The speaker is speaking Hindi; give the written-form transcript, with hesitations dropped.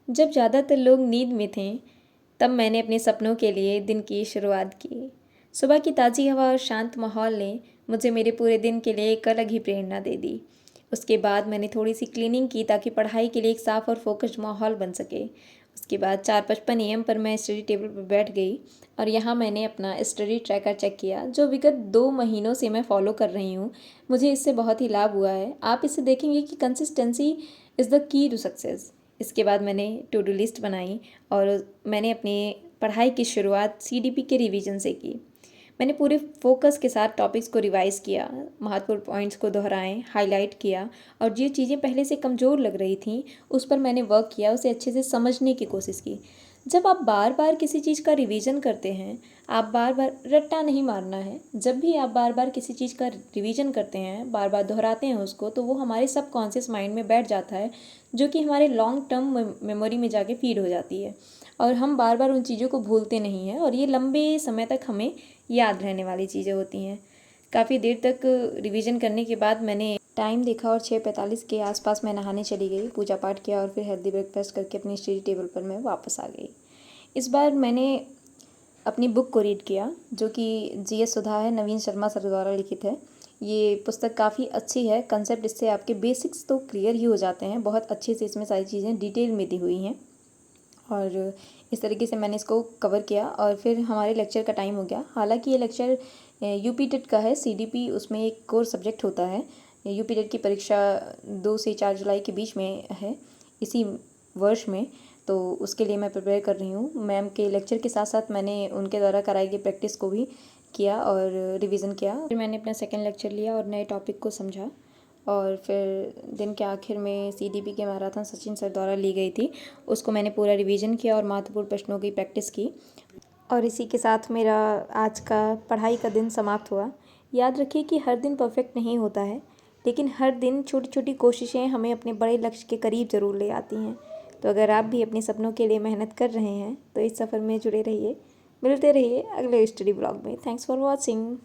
जब ज़्यादातर लोग नींद में थे, तब मैंने अपने सपनों के लिए दिन की शुरुआत की। सुबह की ताज़ी हवा और शांत माहौल ने मुझे मेरे पूरे दिन के लिए एक अलग ही प्रेरणा दे दी। उसके बाद मैंने थोड़ी सी क्लीनिंग की ताकि पढ़ाई के लिए एक साफ़ और फोकस्ड माहौल बन सके। उसके बाद 4:55 AM पर मैं स्टडी टेबल पर बैठ गई और यहाँ मैंने अपना स्टडी ट्रैकर चेक किया, जो विगत 2 महीनों से मैं फॉलो कर रही हूँ। मुझे इससे बहुत ही लाभ हुआ है। आप इससे देखेंगे कि consistency is the key to success. इसके बाद मैंने टू डू लिस्ट बनाई और मैंने अपनी पढ़ाई की शुरुआत CDP के रिवीजन से की। मैंने पूरे फोकस के साथ टॉपिक्स को रिवाइज़ किया, महत्वपूर्ण पॉइंट्स को दोहराएं, हाईलाइट किया और जो चीज़ें पहले से कमज़ोर लग रही थीं उस पर मैंने वर्क किया, उसे अच्छे से समझने की कोशिश की। जब आप बार बार किसी चीज़ का रिवीजन करते हैं, आप बार बार रट्टा नहीं मारना है। जब भी आप बार बार किसी चीज़ का रिवीजन करते हैं, बार बार दोहराते हैं उसको, तो वो हमारे सबकॉन्शियस माइंड में बैठ जाता है, जो कि हमारे लॉन्ग टर्म मेमोरी में जाके फीड हो जाती है और हम बार बार उन चीज़ों को भूलते नहीं हैं और ये लंबे समय तक हमें याद रहने वाली चीज़ें होती हैं। काफ़ी देर तक रिवीजन करने के बाद मैंने टाइम देखा और 6:45 के आसपास मैं नहाने चली गई, पूजा पाठ किया और फिर हेल्दी ब्रेकफास्ट करके अपनी स्टडी टेबल पर मैं वापस आ गई। इस बार मैंने अपनी बुक को रीड किया, जो कि GS सुधा है, नवीन शर्मा सर द्वारा लिखित है। ये पुस्तक काफ़ी अच्छी है। कंसेप्ट इससे आपके बेसिक्स तो क्लियर ही हो जाते हैं, बहुत अच्छे से इसमें सारी चीज़ें डिटेल में दी हुई हैं और इस तरीके से मैंने इसको कवर किया और फिर हमारे लेक्चर का टाइम हो गया। हालांकि ये लेक्चर UP टेट का है, CDP उसमें एक कोर सब्जेक्ट होता है। UP टेट की परीक्षा 2 से 4 जुलाई के बीच में है इसी वर्ष में, तो उसके लिए मैं प्रिपेयर कर रही हूँ। मैम के लेक्चर के साथ साथ मैंने उनके द्वारा कराई गई प्रैक्टिस को भी किया और रिवीजन किया। फिर मैंने अपना सेकेंड लेक्चर लिया और नए टॉपिक को समझा और फिर दिन के आखिर में CDP के मैराथन सचिन सर द्वारा ली गई थी, उसको मैंने पूरा रिवीजन किया और महत्वपूर्ण प्रश्नों की प्रैक्टिस की। और इसी के साथ मेरा आज का पढ़ाई का दिन समाप्त हुआ। याद रखिए कि हर दिन परफेक्ट नहीं होता है, लेकिन हर दिन छोटी छोटी कोशिशें हमें अपने बड़े लक्ष्य के करीब ज़रूर ले आती हैं। तो अगर आप भी अपने सपनों के लिए मेहनत कर रहे हैं तो इस सफ़र में जुड़े रहिए। मिलते रहिए अगले स्टडी ब्लॉग में। Thanks for watching.